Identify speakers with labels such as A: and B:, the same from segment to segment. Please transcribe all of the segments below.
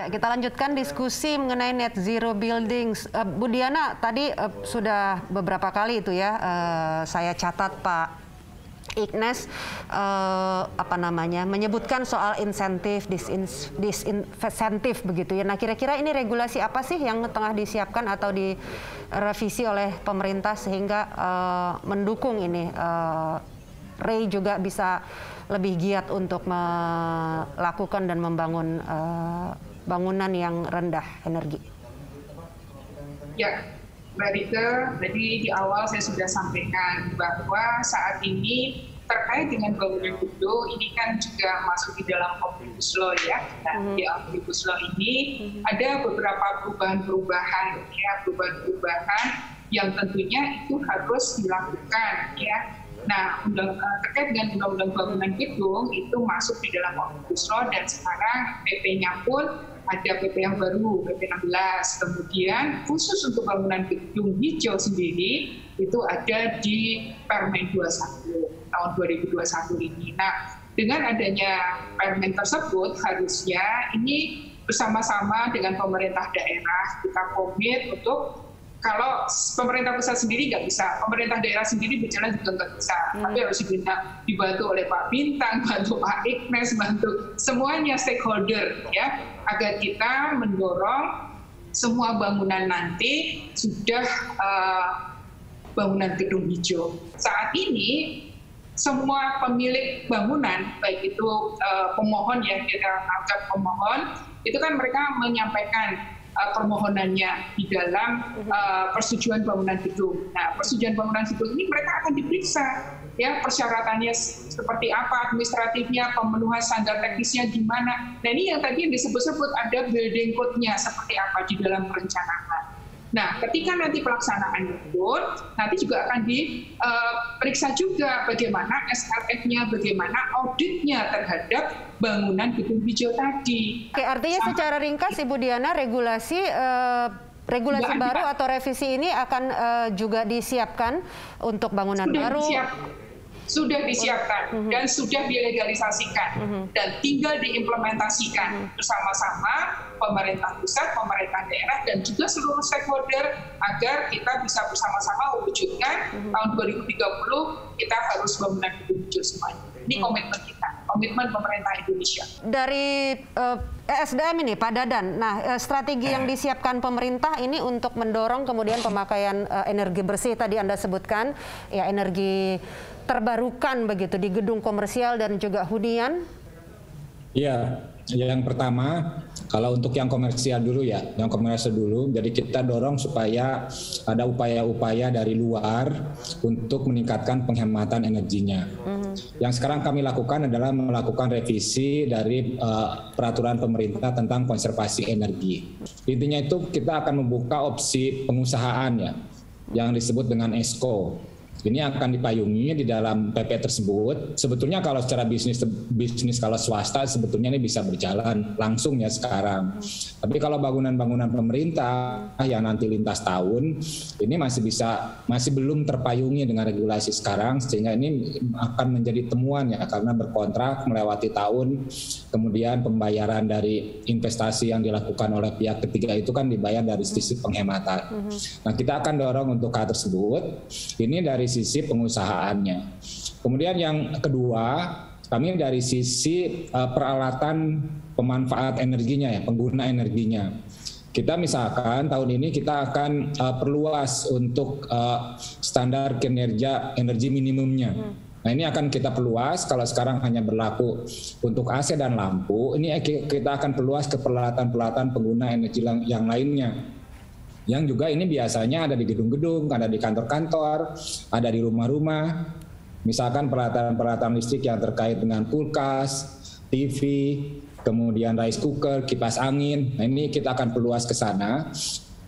A: Ya, kita lanjutkan diskusi mengenai net zero buildings. Bu Diana, tadi sudah beberapa kali itu ya, saya catat Pak Ignas menyebutkan soal insentif, disinsentif begitu ya. Nah, kira-kira ini regulasi apa sih yang tengah disiapkan atau direvisi oleh pemerintah sehingga mendukung ini Ray juga bisa lebih giat untuk melakukan dan membangun bangunan yang rendah energi.
B: Ya, Mbak Rike, tadi di awal saya sudah sampaikan bahwa saat ini terkait dengan bangunan gedung ini kan juga masuk di dalam Omnibus Law ya. Nah, di Omnibus Law ini ada beberapa perubahan-perubahan yang tentunya itu harus dilakukan ya. Nah, terkait dengan undang-undang bangunan gedung itu masuk di dalam Omnibus Law dan sekarang PP-nya pun ada PP yang baru, PP 16. Kemudian khusus untuk bangunan gedung hijau sendiri itu ada di Permen 21 tahun 2021 ini. Nah, dengan adanya Permen tersebut harusnya ini bersama-sama dengan pemerintah daerah kita komit untuk, kalau pemerintah pusat sendiri nggak bisa, pemerintah daerah sendiri berjalan juga nggak bisa, tapi harus dibantu oleh Pak Bintang, bantu Pak Ignas, bantu semuanya stakeholder ya, agar kita mendorong semua bangunan nanti sudah bangunan gedung hijau. Saat ini semua pemilik bangunan, baik itu pemohon ya, kita anggap pemohon, itu kan mereka menyampaikan permohonannya di dalam persetujuan bangunan gedung. Nah, persetujuan bangunan gedung ini mereka akan diperiksa ya, persyaratannya seperti apa, administratifnya, pemenuhan standar teknisnya gimana. Nah, ini yang tadi disebut-sebut ada building code-nya seperti apa di dalam perencanaan. Nah, ketika nanti pelaksanaan itu, nanti juga akan diperiksa juga bagaimana SLF-nya, bagaimana auditnya terhadap bangunan gedung hijau tadi.
A: Oke, artinya secara ringkas Ibu Diana, regulasi baru atau revisi ini akan juga disiapkan untuk bangunan baru?
B: Sudah disiapkan dan sudah dilegalisasikan dan tinggal diimplementasikan bersama-sama pemerintah pusat, pemerintah daerah dan juga seluruh stakeholder agar kita bisa bersama-sama mewujudkan tahun 2030 kita harus bangunan gedung hijau semuanya. Ini komitmen kita, komitmen pemerintah Indonesia.
A: Dari ESDM ini Pak Dadan, nah strategi yang disiapkan pemerintah ini untuk mendorong kemudian pemakaian energi bersih tadi Anda sebutkan, ya energi terbarukan begitu di gedung komersial dan juga hunian?
C: Iya, yang pertama kalau untuk yang komersial dulu ya, yang komersial dulu. Jadi kita dorong supaya ada upaya-upaya dari luar untuk meningkatkan penghematan energinya. Yang sekarang kami lakukan adalah melakukan revisi dari peraturan pemerintah tentang konservasi energi. Intinya itu kita akan membuka opsi pengusahaan ya, yang disebut dengan ESCO. Ini akan dipayungi di dalam PP tersebut. Sebetulnya kalau secara bisnis kalau swasta sebetulnya ini bisa berjalan langsung ya sekarang. Tapi kalau bangunan-bangunan pemerintah yang nanti lintas tahun ini masih belum terpayungi dengan regulasi sekarang, sehingga ini akan menjadi temuan ya, karena berkontrak melewati tahun, kemudian pembayaran dari investasi yang dilakukan oleh pihak ketiga itu kan dibayar dari sisi penghematan. Nah, kita akan dorong untuk hal tersebut. Ini dari sisi pengusahaannya. Kemudian yang kedua, kami dari sisi peralatan pemanfaat energinya ya, pengguna energinya. Kita misalkan tahun ini kita akan perluas untuk standar kinerja energi minimumnya. Nah, ini akan kita perluas. Kalau sekarang hanya berlaku untuk AC dan lampu, ini kita akan perluas ke peralatan-peralatan pengguna energi yang lainnya. Yang juga ini biasanya ada di gedung-gedung, ada di kantor-kantor, ada di rumah-rumah. Misalkan peralatan-peralatan listrik yang terkait dengan kulkas, TV, kemudian rice cooker, kipas angin. Nah, ini kita akan perluas ke sana.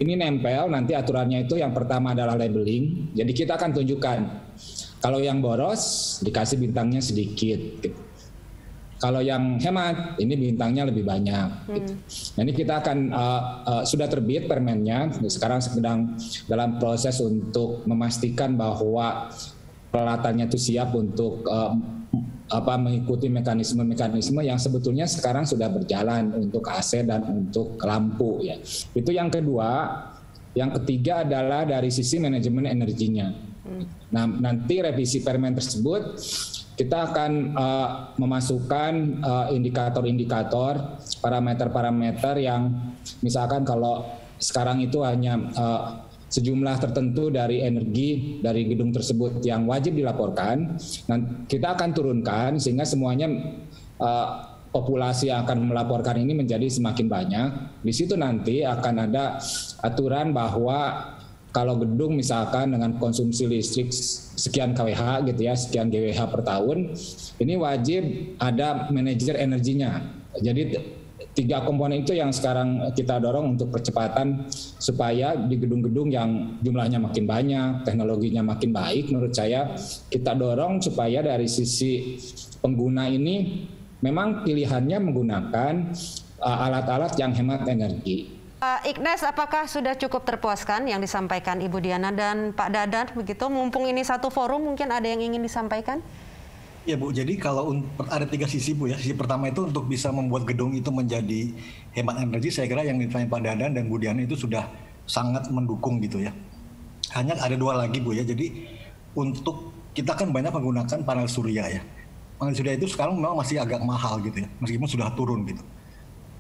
C: Ini nempel, nanti aturannya itu yang pertama adalah labeling. Jadi kita akan tunjukkan, kalau yang boros dikasih bintangnya sedikit, gitu. Kalau yang hemat, ini bintangnya lebih banyak. Gitu. Nah, ini kita akan sudah terbit permennya. Sekarang sedang dalam proses untuk memastikan bahwa peralatannya itu siap untuk mengikuti mekanisme-mekanisme yang sebetulnya sekarang sudah berjalan untuk AC dan untuk lampu ya. Itu yang kedua. Yang ketiga adalah dari sisi manajemen energinya. Nah, nanti revisi Permen tersebut kita akan memasukkan indikator-indikator, parameter-parameter yang misalkan kalau sekarang itu hanya sejumlah tertentu dari energi dari gedung tersebut yang wajib dilaporkan. Nah, kita akan turunkan sehingga semuanya populasi yang akan melaporkan ini menjadi semakin banyak. Di situ nanti akan ada aturan bahwa kalau gedung misalkan dengan konsumsi listrik sekian kWh gitu ya, sekian GWh per tahun, ini wajib ada manajer energinya. Jadi 3 komponen itu yang sekarang kita dorong untuk percepatan supaya di gedung-gedung yang jumlahnya makin banyak, teknologinya makin baik, menurut saya kita dorong supaya dari sisi pengguna ini memang pilihannya menggunakan alat-alat yang hemat energi.
A: Ignes, apakah sudah cukup terpuaskan yang disampaikan Ibu Diana dan Pak Dadan begitu? Mumpung ini satu forum, mungkin ada yang ingin disampaikan?
D: Ya Bu, jadi kalau ada 3 sisi Bu ya. Sisi pertama itu untuk bisa membuat gedung itu menjadi hemat energi, saya kira yang ditanya Pak Dadan dan Bu Diana itu sudah sangat mendukung gitu ya. Hanya ada 2 lagi Bu ya, jadi untuk kita kan banyak menggunakan panel surya ya. Panel surya itu sekarang memang masih agak mahal gitu ya, meskipun sudah turun gitu.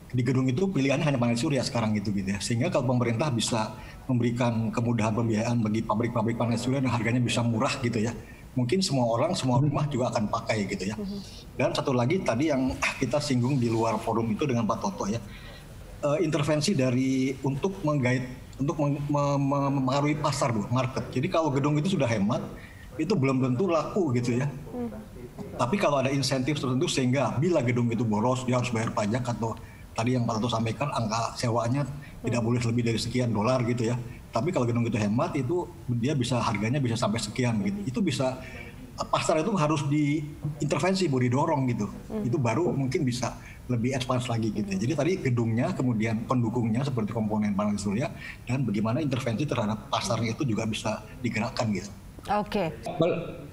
D: Di gedung itu pilihannya hanya panel surya sekarang gitu ya. Sehingga kalau pemerintah bisa memberikan kemudahan pembiayaan bagi pabrik-pabrik panel surya dan harganya bisa murah gitu ya, mungkin semua orang, semua rumah juga akan pakai gitu ya. Dan satu lagi tadi yang kita singgung di luar forum itu dengan Pak Toto ya, intervensi dari untuk menggait, untuk mempengaruhi pasar Bu, market. Jadi kalau gedung itu sudah hemat, itu belum tentu laku gitu ya. Tapi kalau ada insentif tertentu sehingga bila gedung itu boros, dia harus bayar pajak, atau tadi yang Pak Toto sampaikan angka sewanya tidak boleh lebih dari sekian dolar gitu ya. Tapi kalau gedung itu hemat, itu dia bisa harganya bisa sampai sekian gitu. Itu bisa, pasar itu harus diintervensi, Bu, didorong gitu. Itu baru mungkin bisa lebih advance lagi gitu. Jadi tadi gedungnya, kemudian pendukungnya seperti komponen panel surya, dan bagaimana intervensi terhadap pasarnya itu juga bisa digerakkan gitu.
A: Oke.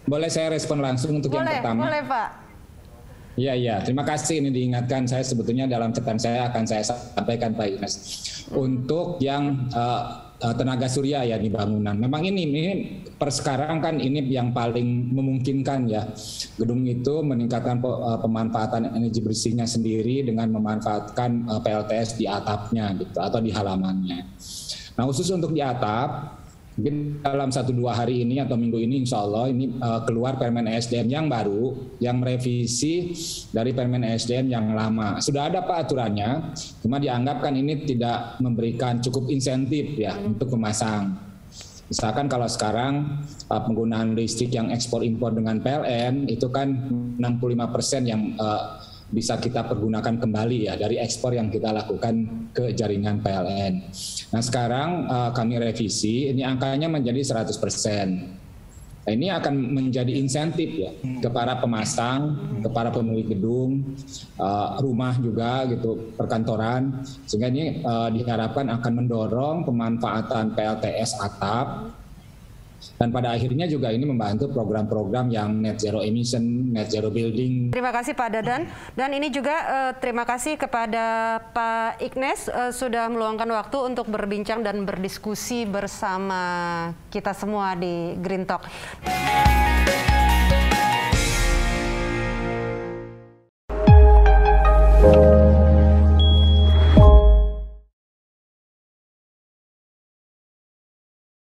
C: Boleh saya respon langsung untuk yang pertama? Boleh Pak. Iya, terima kasih ini diingatkan. Saya sebetulnya dalam catatan saya akan saya sampaikan Pak Ignes. Untuk yang tenaga surya ya di bangunan. Memang ini per sekarang kan ini yang paling memungkinkan ya. Gedung itu meningkatkan pemanfaatan energi bersihnya sendiri dengan memanfaatkan PLTS di atapnya gitu atau di halamannya. Nah, khusus untuk di atap, mungkin dalam 1-2 hari ini atau minggu ini insya Allah ini keluar Permen ESDM yang baru yang merevisi dari Permen ESDM yang lama. Sudah ada Pak aturannya, cuma dianggapkan ini tidak memberikan cukup insentif ya untuk memasang. Misalkan kalau sekarang penggunaan listrik yang ekspor impor dengan PLN itu kan 65% yang bisa kita pergunakan kembali ya dari ekspor yang kita lakukan ke jaringan PLN. Nah sekarang kami revisi, ini angkanya menjadi 100%. Nah, ini akan menjadi insentif ya ke para pemasang, ke para pemilik gedung, rumah juga gitu, perkantoran, sehingga ini diharapkan akan mendorong pemanfaatan PLTS atap. Dan pada akhirnya juga ini membantu program-program yang net zero emission, net zero building.
A: Terima kasih Pak Dadan. Dan ini juga terima kasih kepada Pak Ignes sudah meluangkan waktu untuk berbincang dan berdiskusi bersama kita semua di Green Talk.